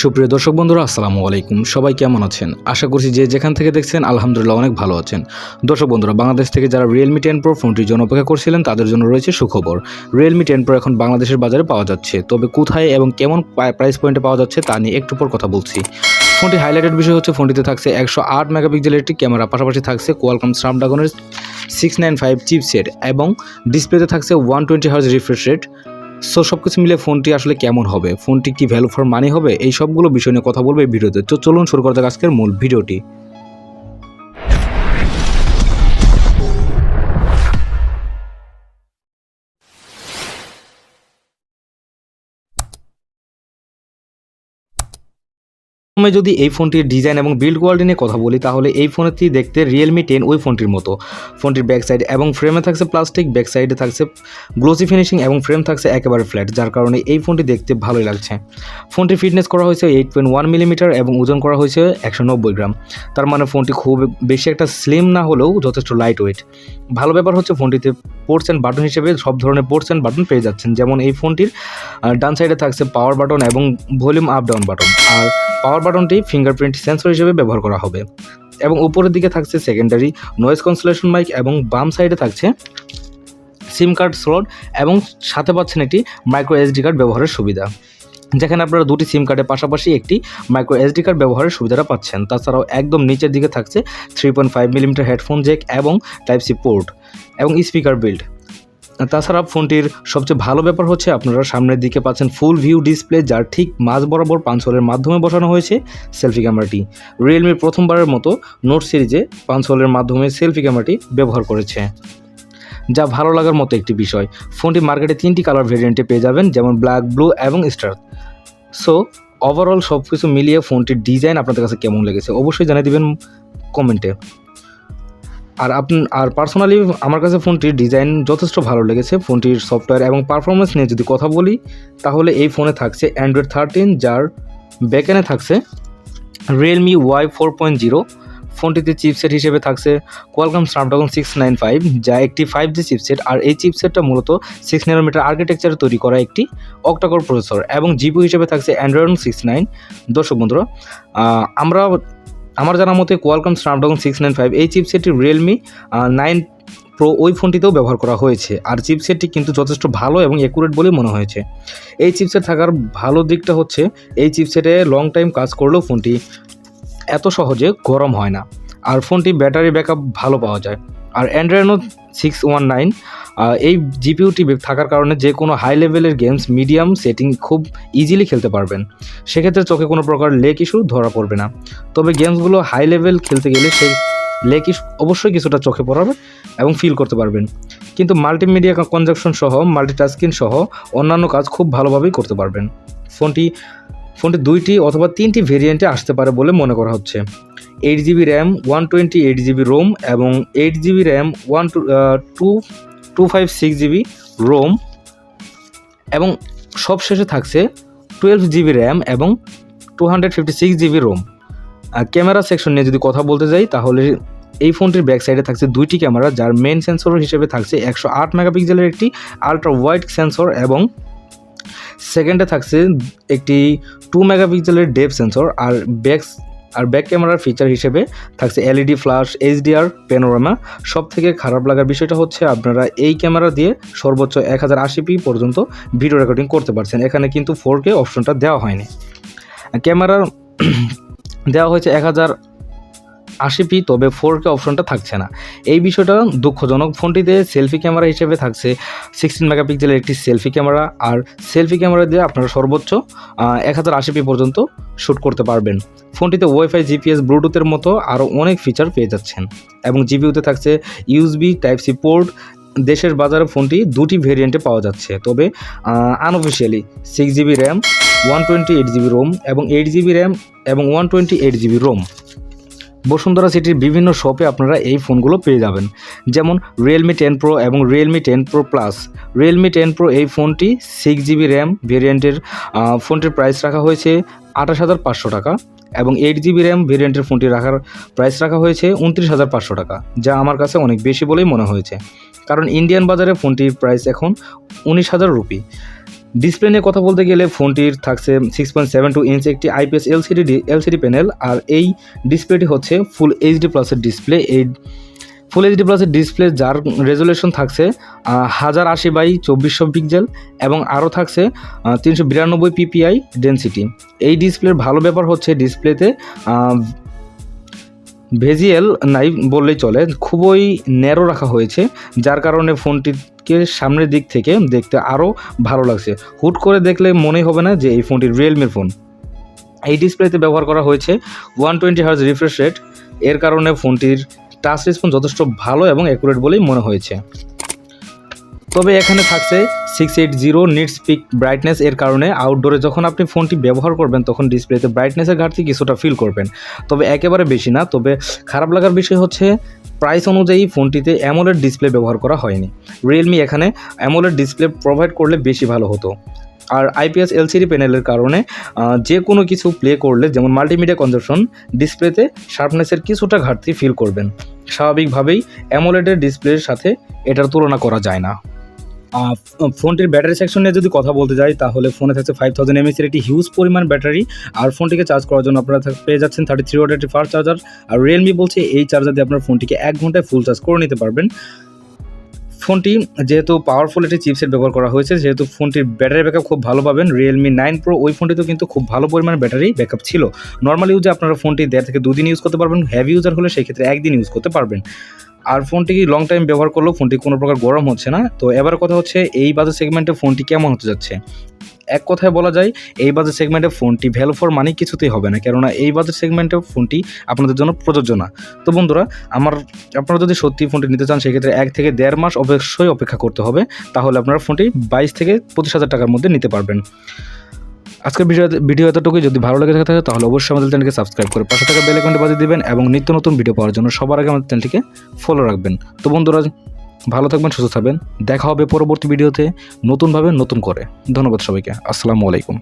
সুপ্রিয় দর্শক বন্ধুরা, আসসালামু আলাইকুম। সবাই কেমন আছেন? আশা করছি যে যেখান থেকে দেখছেন আলহামদুলিল্লাহ অনেক ভালো আছেন। দর্শক বন্ধুরা, বাংলাদেশ থেকে যারা Realme 10 Pro ফোনটির জন্য অপেক্ষা করছিলেন তাদের জন্য রয়েছে সুখবর। Realme 10 Pro এখন বাংলাদেশের বাজারে পাওয়া যাচ্ছে। তবে কোথায় এবং কেমন প্রাইস পয়েন্টে পাওয়া যাচ্ছে তা নিয়ে একটু পর কথা বলছি। ফোনটি হাইলাইটেড বিষয় হচ্ছে ফোনটিতে থাকছে 108 মেগাপিক্সেলের একটি ক্যামেরা, পাশাপাশি থাকছে কোয়ালকম স্ন্যাপড্রাগনের 695 চিপসেট এবং ডিসপ্লেতে থাকছে 120 হার্জ রিফ্রেশ রেট। সো সব কিছু মিলে ফোনটি আসলে কেমন হবে, ফোনটি কি ভ্যালু ফর মানি হবে, এই সবগুলো বিষয় নিয়ে কথা বলবো এই ভিডিওতে। তো চলুন শুরু করা যাক আজকের মূল ভিডিওটি। আমি যদি এই ফোনটির ডিজাইন এবং বিল্ড কোয়ালিটি নিয়ে কথা বলি তাহলে এই ফোনটি দেখতে Realme 10 ওই ফোনটির মতো। ফোনটির ব্যাক সাইড এবং ফ্রেমে থাকছে প্লাস্টিক, ব্যাক সাইডে থাকছে গ্লোসি ফিনিশিং এবং ফ্রেম থাকছে একেবারে ফ্ল্যাট, যার কারণে এই ফোনটি দেখতে ভালোই লাগছে। ফোনটির ফিটনেস করা হয়েছে 8.1 মিলিমিটার এবং ওজন করা হয়েছে 190 গ্রাম। তার মানে ফোনটি খুব বেশি একটা স্লিম না হলেও যথেষ্ট লাইট ওয়েট। ভালো ব্যাপার হচ্ছে ফোনটিতে পোর্টস অ্যান্ড বাটন হিসেবে সব ধরনের পোর্টস অ্যান্ড বাটন পেয়ে যাচ্ছেন। যেমন এই ফোনটির ডান সাইডে থাকছে পাওয়ার বাটন এবং ভলিউম আপ ডাউন বাটন, আর পাওয়ার বাটনটি ফিঙ্গারপ্রিন্ট সেন্সর হিসেবে ব্যবহার করা হবে। এবং উপরের দিকে থাকছে সেকেন্ডারি নয়েজ ক্যান্সেলেশন মাইক এবং বাম সাইডে থাকছে সিম কার্ড স্লট এবং সাথে পাচ্ছেন একটি মাইক্রো এসডি কার্ড ব্যবহারের সুবিধা, যেখানে আপনারা দুটি সিম কার্ডের পাশাপাশি একটি মাইক্রো এসডি কার্ড ব্যবহারের সুবিধাটা পাচ্ছেন। তাছাড়াও একদম নিচের দিকে থাকছে 3.5 মিলিমিটার হেডফোন জ্যাক এবং টাইপ সি পোর্ট এবং স্পিকার বিল্ড। তাছাড়া ফোনটির সবচেয়ে ভালো ব্যাপার হচ্ছে আপনারা সামনের দিকে পাচ্ছেন ফুল ভিউ ডিসপ্লে, যার ঠিক মাঝ বরাবর 5 হোলের মাধ্যমে বসানো হয়েছে সেলফি ক্যামেরাটি। রিয়েলমি প্রথমবারের মতো নোট সিরিজে 5 হোলের মাধ্যমে সেলফি ক্যামেরাটি ব্যবহার করেছে, যা ভালো লাগার মতো একটি বিষয়। ফোনটি মার্কেটে 3টি কালার ভেরিয়েন্টে পেয়ে যাবেন, যেমন ব্ল্যাক, ব্লু এবং স্টার। সো ওভারঅল সব কিছু মিলিয়ে ফোনটির ডিজাইন আপনাদের কাছে কেমন লেগেছে অবশ্যই জানিয়ে দিবেন কমেন্টে। আর পার্সোনালি আমার কাছে ফোনটির ডিজাইন যথেষ্ট ভালো লেগেছে। ফোনটির সফটওয়্যার এবং পারফরমেন্স নিয়ে যদি কথা বলি তাহলে এই ফোনে থাকছে অ্যান্ড্রয়েড 13, যার ব্যাকএন্ডে থাকছে Realme Y 4.0। ফোনটিতে চিপসেট হিসেবে থাকছে কোয়ালকম স্ন্যাপড্রাগন 695, যা একটি 5G চিপসেট, আর এই চিপসেটটা মূলত 6 ন্যানোমিটার আর্কিটেকচারে তৈরি করা একটি অক্টাকোর প্রসেসর এবং জিপিইউ হিসেবে থাকছে অ্যান্ড্রয়েড 69। দর্শক বন্ধুরা, আমার জানার মতে কোয়ালকম স্ন্যাপড্রাগন 695 এই চিপসেটটি Realme 9 Pro ওই ফোনটিতেও ব্যবহার করা হয়েছে, আর চিপসেটটি কিন্তু যথেষ্ট ভালো এবং অ্যাকুরেট বলে মনে হয়েছে। এই চিপসেট থাকার ভালো দিকটা হচ্ছে এই চিপসেটে লং টাইম কাজ করলেও ফোনটি এত সহজে গরম হয় না, আর ফোনটি ব্যাটারি ব্যাকআপ ভালো পাওয়া যায়। আর অ্যান্ড্রয়েড 619 এই জিপিইউটি থাকার কারণে যে কোনো হাই লেভেলের গেমস মিডিয়াম সেটিং খুব ইজিলি খেলতে পারবেন। সেক্ষেত্রে চোখে কোনো প্রকার লেগ ইস্যু ধরা পড়বে না। তবে গেমসগুলো হাই লেভেল খেলতে গেলে সেই লেগ ইস্যু অবশ্যই কিছুটা চোখে পড়াবে এবং ফিল করতে পারবেন, কিন্তু মাল্টিমিডিয়া কনজাকশন সহ মাল্টিটাস্কিং সহ অন্যান্য কাজ খুব ভালোভাবেই করতে পারবেন। ফোনটি 2টি অথবা 3টি ভেরিয়েন্টে আসতে পারে বলে মনে করা হচ্ছে। 8GB র্যাম, 128GB রোম এবং 8GB র্যাম, 256GB রোম এবং সবশেষে থাকছে 12GB র্যাম এবং 256GB রোম। ক্যামেরা সেকশন নিয়ে যদি কথা বলতে যাই তাহলে এই ফোনটির ব্যাক সাইডে থাকছে 2টি ক্যামেরা, যার মেন সেন্সর হিসেবে থাকছে 108 মেগাপিক্সেলের একটি আলট্রা ওয়াইড সেন্সর এবং সেকেন্ডে থাকছে একটি 2 মেগাপিক্সেলের ডেপথ সেন্সর। আর ব্যাক ক্যামেরার ফিচার হিসেবে থাকছে এলইডি ফ্ল্যাশ, এইচডিআর, প্যানোরামা। সব থেকে খারাপ লাগার বিষয়টা হচ্ছে আপনারা এই ক্যামেরা দিয়ে সর্বোচ্চ 1080p পর্যন্ত ভিডিও রেকর্ডিং করতে পারছেন। এখানে কিন্তু 4K অপশনটা দেওয়া হয়নি। ক্যামেরার দেওয়া হয়েছে 1080p, তবে 4K অপশনটা থাকছে না। এই বিষয়টা দুঃখজনক। ফোনটিতে সেলফি ক্যামেরা হিসেবে থাকছে 16 মেগাপিক্সেলের একটি সেলফি ক্যামেরা, আর সেলফি ক্যামেরা দিয়ে আপনারা সর্বোচ্চ 1080p পর্যন্ত শ্যুট করতে পারবেন। ফোনটিতে ওয়াইফাই, জিপিএস, ব্লুটুথের মতো আরও অনেক ফিচার পেয়ে যাচ্ছেন এবং জিপিইউতে থাকছে ইউএসবি টাইপ সি পোর্ট। দেশের বাজারে ফোনটি 2টি ভেরিয়েন্টে পাওয়া যাচ্ছে, তবে unofficially 6GB RAM, 128GB Rome এবং 8GB র্যাম এবং 128GB রোম। বসুন্ধরা সিটির বিভিন্ন শপে আপনারা এই ফোনগুলো পেয়ে যাবেন, যেমন Realme 10 Pro এবং Realme 10 Pro Plus। Realme 10 Pro এই ফোনটি 6GB র্যাম ভেরিয়েন্টের ফোনটির প্রাইস রাখা হয়েছে 28,500 টাকা এবং 8GB র্যাম ভেরিয়েন্টের ফোনটি রাখার প্রাইস রাখা হয়েছে 29,500 টাকা, যা আমার কাছে অনেক বেশি বলেই মনে হয়েছে, কারণ ইন্ডিয়ান বাজারে ফোনটির প্রাইস এখন 19,000 রুপি। ডিসপ্লে নিয়ে কথা বলতে গেলে ফোনটির থাকছে 6.72 ইঞ্চ একটি IPS এলসিডি প্যানেল, আর এই ডিসপ্লেটি হচ্ছে ফুল এইচডি প্লাসের ডিসপ্লে। এই ফুল এইচডি প্লাসের ডিসপ্লে যার রেজুলেশন থাকছে 1080x2400 পিক্সেল এবং আরও থাকছে 392 ppi ডেনসিটি। এই ডিসপ্লের ভালো ব্যাপার হচ্ছে ডিসপ্লেতে ভেজিএল নাই বললেই চলে, খুবই ন্যারো রাখা হয়েছে, যার কারণে ফোনটিকে সামনের দিক থেকে দেখতে আরও ভালো লাগছে। হুট করে দেখলে মনেই হবে না যে এই ফোনটি রিয়েলমির ফোন। এই ডিসপ্লেতে ব্যবহার করা হয়েছে 120 হার্জ রিফ্রেশ রেট, এর কারণে ফোনটির টাচ রেসপন্স যথেষ্ট ভালো এবং অ্যাকুরেট বলেই মনে হয়েছে। তবে এখানে থাকছে 680 নিটস পিক ব্রাইটনেস, এর কারণে আউটডোরে যখন আপনি ফোনটি ব্যবহার করবেন তখন ডিসপ্লেতে ব্রাইটনেসের ঘাটতি কিছুটা ফিল করবেন, তবে একেবারে বেশি না। তবে খারাপ লাগার বিষয় হচ্ছে প্রাইস অনুযায়ী ফোনটিতে অ্যামোলেড ডিসপ্লে ব্যবহার করা হয়নি। রিয়েলমি এখানে অ্যামোলেড ডিসপ্লে প্রোভাইড করলে বেশি ভালো হতো। আর IPS এলসিডি প্যানেলের কারণে যে কোনো কিছু প্লে করলে, যেমন মাল্টিমিডিয়া কনজাম্পশন, ডিসপ্লেতে শার্পনেসের কিছুটা ঘাটতি ফিল করবেন। স্বাভাবিকভাবেই অ্যামোলেডের ডিসপ্লের সাথে এটার তুলনা করা যায় না। ফোনটির ব্যাটারি সেকশন নিয়ে যদি কথা বলতে যাই তাহলে ফোনে থাকছে 5000 mAh একটি হিউজ পরিমাণ ব্যাটারি, আর ফোনটিকে চার্জ করার জন্য আপনারা পেয়ে যাচ্ছেন 33 ওয়াটের একটি ফাস্ট চার্জার। আর রিয়েলমি বলছে এই চার্জার দিয়ে আপনার ফোনটিকে 1 ঘন্টায় ফুল চার্জ করে নিতে পারবেন। ফোনটি যেহেতু পাওয়ারফুল একটি চিপসেট ব্যবহার করা হয়েছে, যেহেতু ফোনটির ব্যাটারি ব্যাকআপ খুব ভালো পাবেন। রিয়েলমি 9 Pro ওই ফোনটিতেও কিন্তু খুব ভালো পরিমাণে ব্যাটারি ব্যাকআপ ছিল। নর্মাল ইউজে আপনারা ফোনটি 1.5 থেকে 2 দিন ইউজ করতে পারবেন, হেভি ইউজার হলে সেক্ষেত্রে 1 দিন ইউজ করতে পারবেন। আর ফোনটি লং টাইম ব্যবহার করলেও ফোনটি কোনো প্রকার গরম হচ্ছে না। তো এবার কথা হচ্ছে এই বাজেট সেগমেন্টে ফোনটি কেমন হতে যাচ্ছে। এক কথায় বলা যায় এই বাজেট সেগমেন্টে ফোনটি ভ্যালু ফর মানি কিছুতেই হবে না, কেননা এই বাজেট সেগমেন্টে ফোনটি আপনাদের জন্য প্রযোজ্য না। তো বন্ধুরা, আপনারা যদি সত্যি ফোনটি নিতে চান সেক্ষেত্রে 1 থেকে 1.5 মাস অবশ্যই অপেক্ষা করতে হবে, তাহলে আপনারা ফোনটি 22 থেকে 25,000 টাকার মধ্যে নিতে পারবেন। আজকের ভিডিও এতটুকুই। যদি ভালো লেগে থাকে তাহলে অবশ্যই আমাদের চ্যানেলকে সাবস্ক্রাইব করে পাশে থাকা বেল আইকনটি বাজিয়ে দিবেন এবং নিত্য নতুন ভিডিও পাওয়ার জন্য সবার আগে আমাদের চ্যানেলটিকে ফলো রাখবেন। তো বন্ধুরা, ভালো থাকবেন, সুস্থ থাকবেন, দেখা হবে পরবর্তী ভিডিওতে নতুনভাবে নতুন করে। ধন্যবাদ সবাইকে, আসসালামু আলাইকুম।